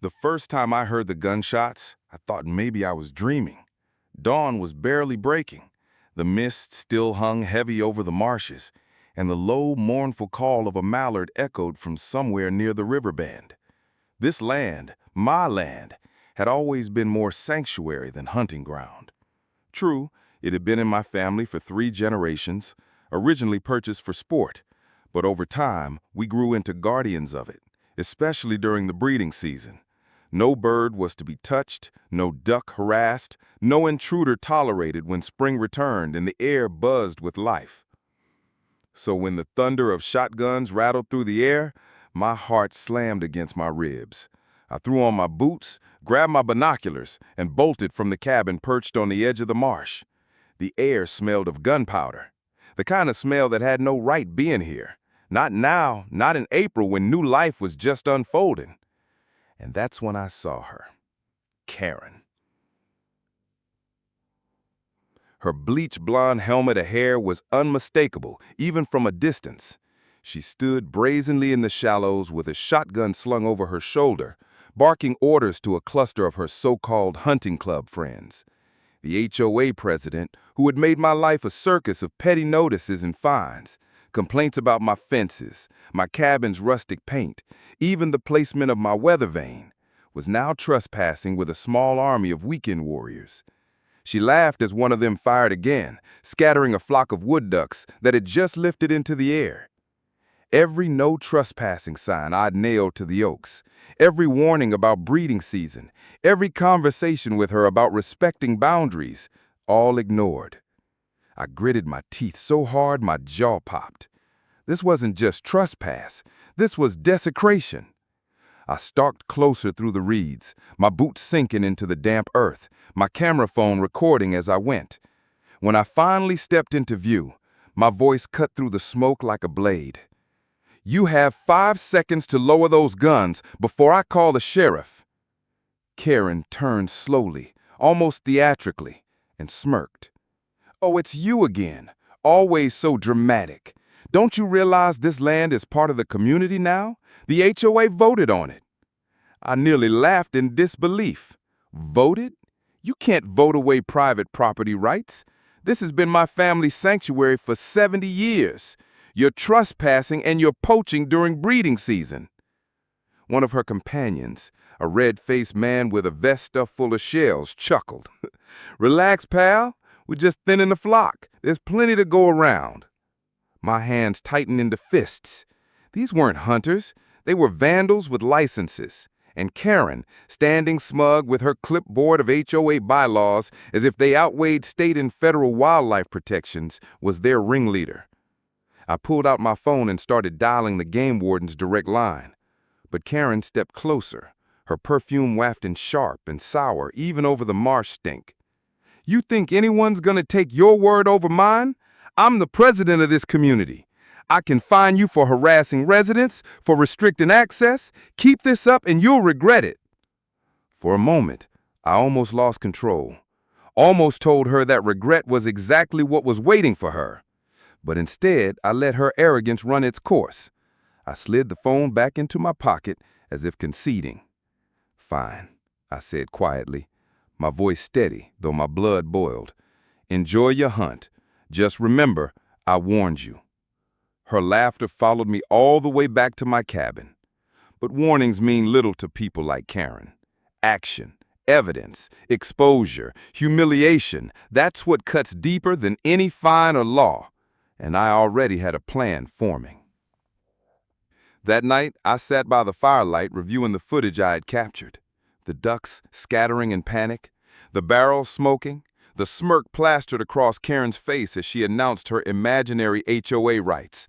The first time I heard the gunshots, I thought maybe I was dreaming. Dawn was barely breaking. The mist still hung heavy over the marshes, and the low, mournful call of a mallard echoed from somewhere near the river bend. This land, my land, had always been more sanctuary than hunting ground. True, it had been in my family for 3 generations, originally purchased for sport, but over time, we grew into guardians of it, especially during the breeding season. No bird was to be touched, no duck harassed, no intruder tolerated when spring returned and the air buzzed with life. So when the thunder of shotguns rattled through the air, my heart slammed against my ribs. I threw on my boots, grabbed my binoculars, and bolted from the cabin perched on the edge of the marsh. The air smelled of gunpowder, the kind of smell that had no right being here. Not now, not in April when new life was just unfolding. And that's when I saw her, Karen. Her bleach blonde helmet of hair was unmistakable, even from a distance. She stood brazenly in the shallows with a shotgun slung over her shoulder, barking orders to a cluster of her so-called hunting club friends. The HOA president, who had made my life a circus of petty notices and fines, complaints about my fences, my cabin's rustic paint, even the placement of my weather vane, was now trespassing with a small army of weekend warriors. She laughed as one of them fired again, scattering a flock of wood ducks that had just lifted into the air. Every no trespassing sign I'd nailed to the oaks, every warning about breeding season, every conversation with her about respecting boundaries, all ignored. I gritted my teeth so hard my jaw popped. This wasn't just trespass, this was desecration. I stalked closer through the reeds, my boots sinking into the damp earth, my camera phone recording as I went. When I finally stepped into view, my voice cut through the smoke like a blade. "You have 5 seconds to lower those guns before I call the sheriff." Karen turned slowly, almost theatrically, and smirked. "Oh, it's you again, always so dramatic. Don't you realize this land is part of the community now? The HOA voted on it." I nearly laughed in disbelief. Voted? You can't vote away private property rights. This has been my family's sanctuary for 70 years. You're trespassing and you're poaching during breeding season. One of her companions, a red-faced man with a vest stuffed full of shells, chuckled. "Relax, pal. We're just thinning the flock. There's plenty to go around." My hands tightened into fists. These weren't hunters. They were vandals with licenses. And Karen, standing smug with her clipboard of HOA bylaws as if they outweighed state and federal wildlife protections, was their ringleader. I pulled out my phone and started dialing the game warden's direct line. But Karen stepped closer, her perfume wafting sharp and sour even over the marsh stink. "You think anyone's gonna take your word over mine? I'm the president of this community. I can fine you for harassing residents, for restricting access. Keep this up and you'll regret it." For a moment, I almost lost control. Almost told her that regret was exactly what was waiting for her. But instead, I let her arrogance run its course. I slid the phone back into my pocket as if conceding. "Fine," I said quietly, my voice steady, though my blood boiled. "Enjoy your hunt. Just remember, I warned you." Her laughter followed me all the way back to my cabin. But warnings mean little to people like Karen. Action, evidence, exposure, humiliation, that's what cuts deeper than any fine or law. And I already had a plan forming. That night, I sat by the firelight reviewing the footage I had captured. The ducks scattering in panic, the barrels smoking, the smirk plastered across Karen's face as she announced her imaginary HOA rights.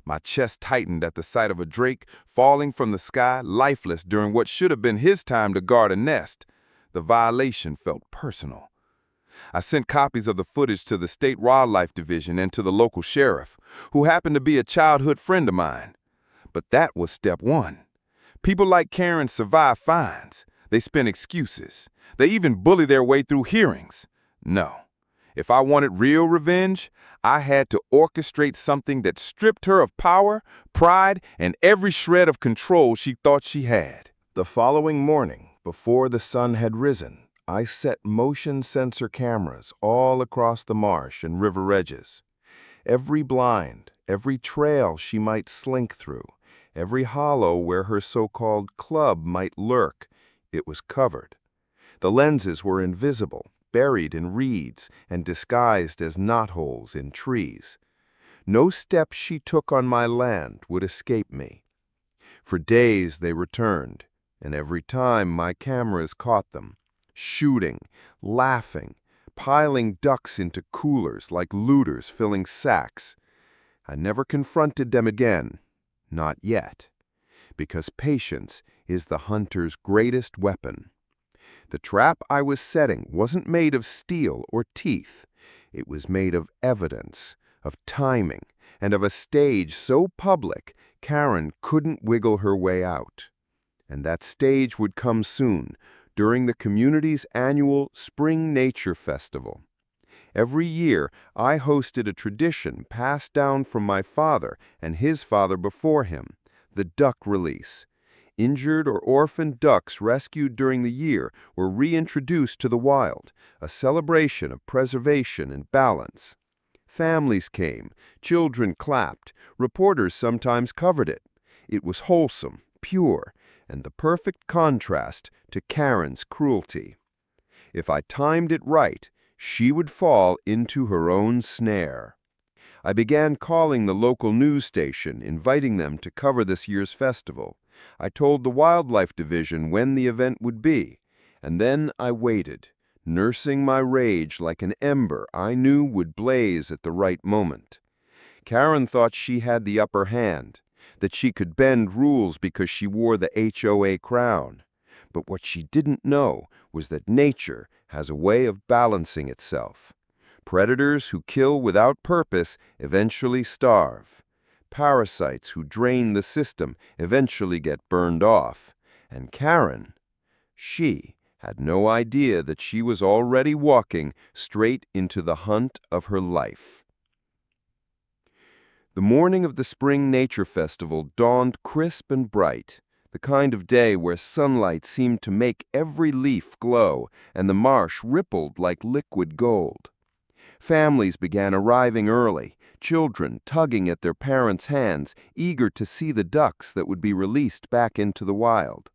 My chest tightened at the sight of a drake falling from the sky, lifeless during what should have been his time to guard a nest. The violation felt personal. I sent copies of the footage to the State Wildlife Division and to the local sheriff, who happened to be a childhood friend of mine. But that was step 1. People like Karen survive fines. They spin excuses. They even bully their way through hearings. No. If I wanted real revenge, I had to orchestrate something that stripped her of power, pride, and every shred of control she thought she had. The following morning, before the sun had risen, I set motion sensor cameras all across the marsh and river edges. Every blind, every trail she might slink through, every hollow where her so-called club might lurk, it was covered. The lenses were invisible, buried in reeds and disguised as knotholes in trees. No step she took on my land would escape me. For days they returned, and every time my cameras caught them, shooting, laughing, piling ducks into coolers like looters filling sacks. I never confronted them again, not yet, because patience is the hunter's greatest weapon. The trap I was setting wasn't made of steel or teeth. It was made of evidence, of timing, and of a stage so public Karen couldn't wiggle her way out. And that stage would come soon, during the community's annual Spring Nature Festival. Every year, I hosted a tradition passed down from my father and his father before him, the duck release. Injured or orphaned ducks rescued during the year were reintroduced to the wild, a celebration of preservation and balance. Families came, children clapped, reporters sometimes covered it. It was wholesome, pure, and the perfect contrast to Karen's cruelty. If I timed it right, she would fall into her own snare. I began calling the local news station, inviting them to cover this year's festival. I told the wildlife division when the event would be, and then I waited, nursing my rage like an ember I knew would blaze at the right moment. Karen thought she had the upper hand, that she could bend rules because she wore the HOA crown. But what she didn't know was that nature has a way of balancing itself. Predators who kill without purpose eventually starve. Parasites who drain the system eventually get burned off. And Karen, she had no idea that she was already walking straight into the hunt of her life. The morning of the Spring Nature Festival dawned crisp and bright, the kind of day where sunlight seemed to make every leaf glow and the marsh rippled like liquid gold. Families began arriving early, children tugging at their parents' hands, eager to see the ducks that would be released back into the wild.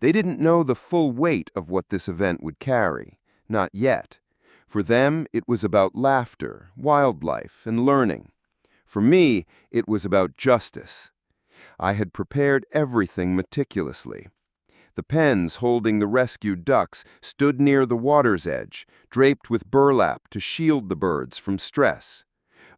They didn't know the full weight of what this event would carry, not yet. For them, it was about laughter, wildlife, and learning. For me, it was about justice. I had prepared everything meticulously. The pens holding the rescued ducks stood near the water's edge, draped with burlap to shield the birds from stress.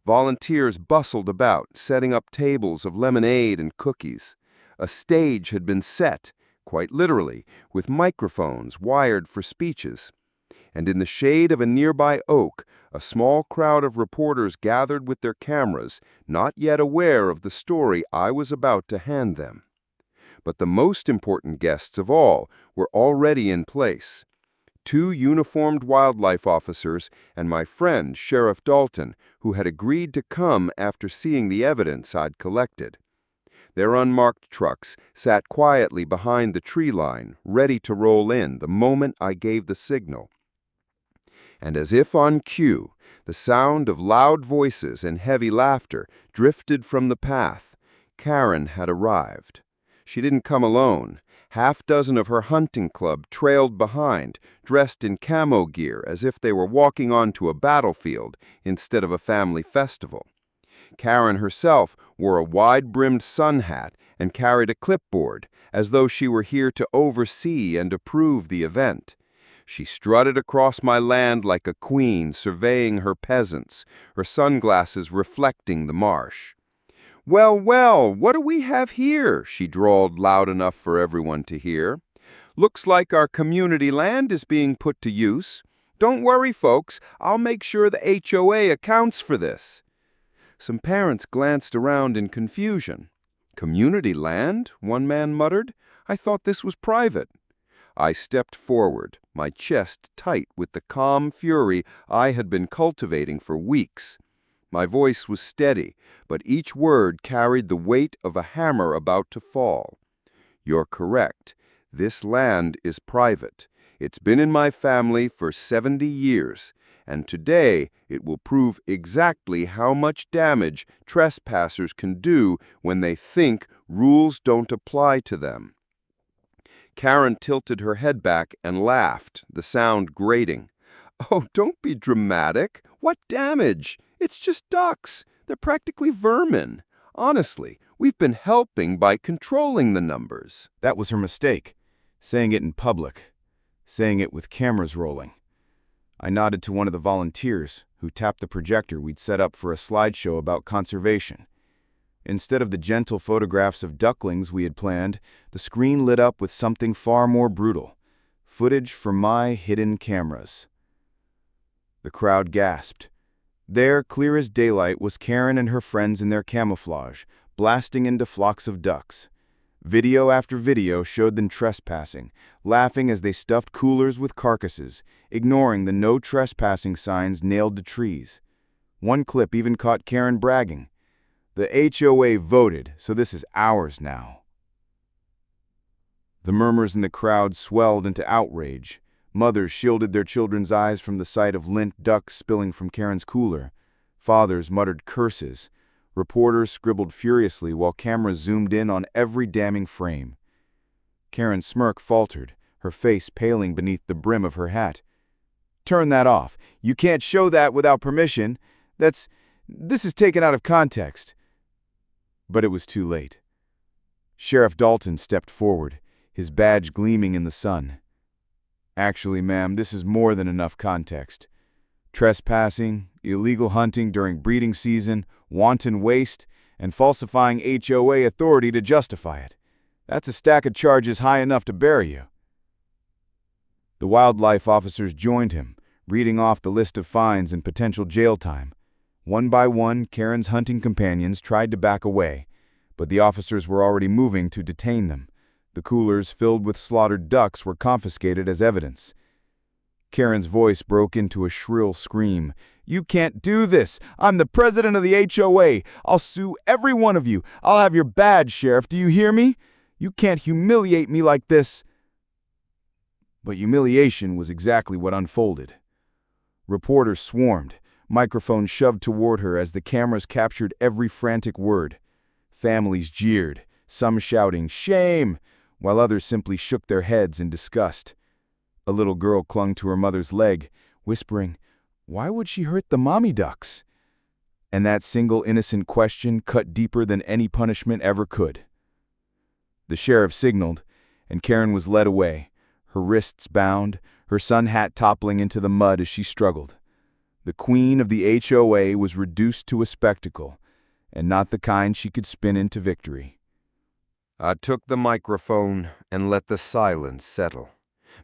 Volunteers bustled about, setting up tables of lemonade and cookies. A stage had been set, quite literally, with microphones wired for speeches. And in the shade of a nearby oak, a small crowd of reporters gathered with their cameras, not yet aware of the story I was about to hand them. But the most important guests of all were already in place. 2 uniformed wildlife officers and my friend, Sheriff Dalton, who had agreed to come after seeing the evidence I'd collected. Their unmarked trucks sat quietly behind the tree line, ready to roll in the moment I gave the signal. And as if on cue, the sound of loud voices and heavy laughter drifted from the path. Karen had arrived. She didn't come alone. 6 of her hunting club trailed behind, dressed in camo gear as if they were walking onto a battlefield instead of a family festival. Karen herself wore a wide-brimmed sun hat and carried a clipboard, as though she were here to oversee and approve the event. She strutted across my land like a queen surveying her peasants, her sunglasses reflecting the marsh. "Well, well, what do we have here?" she drawled loud enough for everyone to hear. "Looks like our community land is being put to use. Don't worry, folks, I'll make sure the HOA accounts for this." Some parents glanced around in confusion. "Community land?" one man muttered. "I thought this was private." I stepped forward, my chest tight with the calm fury I had been cultivating for weeks. My voice was steady, but each word carried the weight of a hammer about to fall. "You're correct. This land is private. It's been in my family for 70 years, and today it will prove exactly how much damage trespassers can do when they think rules don't apply to them." Karen tilted her head back and laughed, the sound grating. "Oh, don't be dramatic. What damage? It's just ducks. They're practically vermin. Honestly, we've been helping by controlling the numbers." That was her mistake, saying it in public, saying it with cameras rolling. I nodded to one of the volunteers, who tapped the projector we'd set up for a slideshow about conservation. Instead of the gentle photographs of ducklings we had planned, the screen lit up with something far more brutal: footage from my hidden cameras. The crowd gasped. There, clear as daylight, was Karen and her friends in their camouflage, blasting into flocks of ducks. Video after video showed them trespassing, laughing as they stuffed coolers with carcasses, ignoring the no trespassing signs nailed to trees. One clip even caught Karen bragging, "The HOA voted, so this is ours now." The murmurs in the crowd swelled into outrage. Mothers shielded their children's eyes from the sight of lint ducks spilling from Karen's cooler. Fathers muttered curses. Reporters scribbled furiously while cameras zoomed in on every damning frame. Karen's smirk faltered, her face paling beneath the brim of her hat. "Turn that off. You can't show that without permission. This is taken out of context." But it was too late. Sheriff Dalton stepped forward, his badge gleaming in the sun. "Actually, ma'am, this is more than enough context. Trespassing, illegal hunting during breeding season, wanton waste, and falsifying HOA authority to justify it. That's a stack of charges high enough to bury you." The wildlife officers joined him, reading off the list of fines and potential jail time. One by one, Karen's hunting companions tried to back away, but the officers were already moving to detain them. The coolers filled with slaughtered ducks were confiscated as evidence. Karen's voice broke into a shrill scream. "You can't do this! I'm the president of the HOA! I'll sue every one of you! I'll have your badge, Sheriff! Do you hear me? You can't humiliate me like this!" But humiliation was exactly what unfolded. Reporters swarmed, microphones shoved toward her as the cameras captured every frantic word. Families jeered, some shouting, "Shame!" while others simply shook their heads in disgust. A little girl clung to her mother's leg, whispering, "Why would she hurt the mommy ducks?" And that single innocent question cut deeper than any punishment ever could. The sheriff signaled, and Karen was led away, her wrists bound, her sun hat toppling into the mud as she struggled. The queen of the HOA was reduced to a spectacle, and not the kind she could spin into victory. I took the microphone and let the silence settle.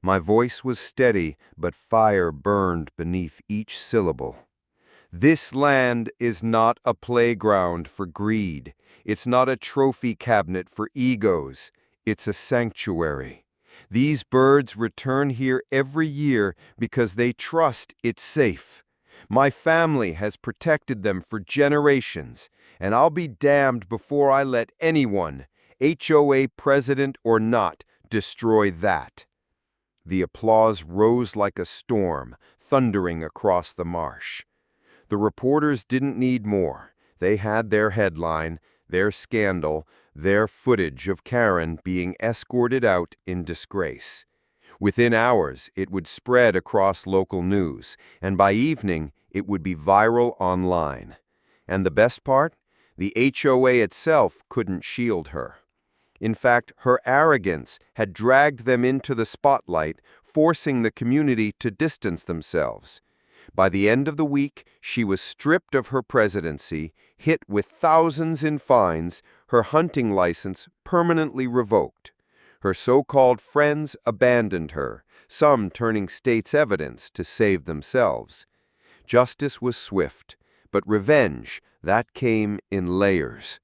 My voice was steady, but fire burned beneath each syllable. This land is not a playground for greed. It's not a trophy cabinet for egos. It's a sanctuary. These birds return here every year because they trust it's safe. My family has protected them for generations, and I'll be damned before I let anyone, HOA president or not, destroy that. The applause rose like a storm, thundering across the marsh. The reporters didn't need more. They had their headline, their scandal, their footage of Karen being escorted out in disgrace. Within hours, it would spread across local news, and by evening, it would be viral online. And the best part? The HOA itself couldn't shield her. In fact, her arrogance had dragged them into the spotlight, forcing the community to distance themselves. By the end of the week, she was stripped of her presidency, hit with thousands in fines, her hunting license permanently revoked. Her so-called friends abandoned her, some turning state's evidence to save themselves. Justice was swift, but revenge, that came in layers.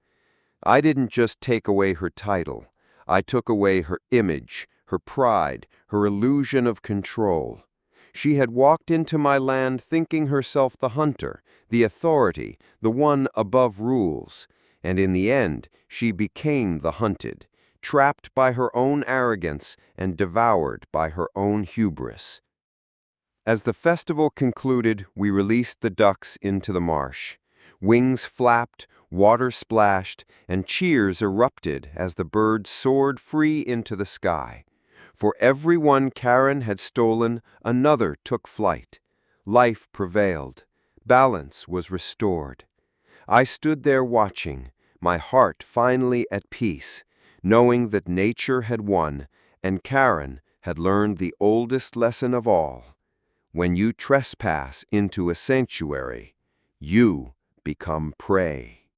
I didn't just take away her title. I took away her image, her pride, her illusion of control. She had walked into my land thinking herself the hunter, the authority, the one above rules. And in the end, she became the hunted, trapped by her own arrogance and devoured by her own hubris. As the festival concluded, we released the ducks into the marsh. Wings flapped, water splashed, and cheers erupted as the birds soared free into the sky. For every one Karen had stolen, another took flight. Life prevailed. Balance was restored. I stood there watching, my heart finally at peace, knowing that nature had won and Karen had learned the oldest lesson of all. When you trespass into a sanctuary, you become prey.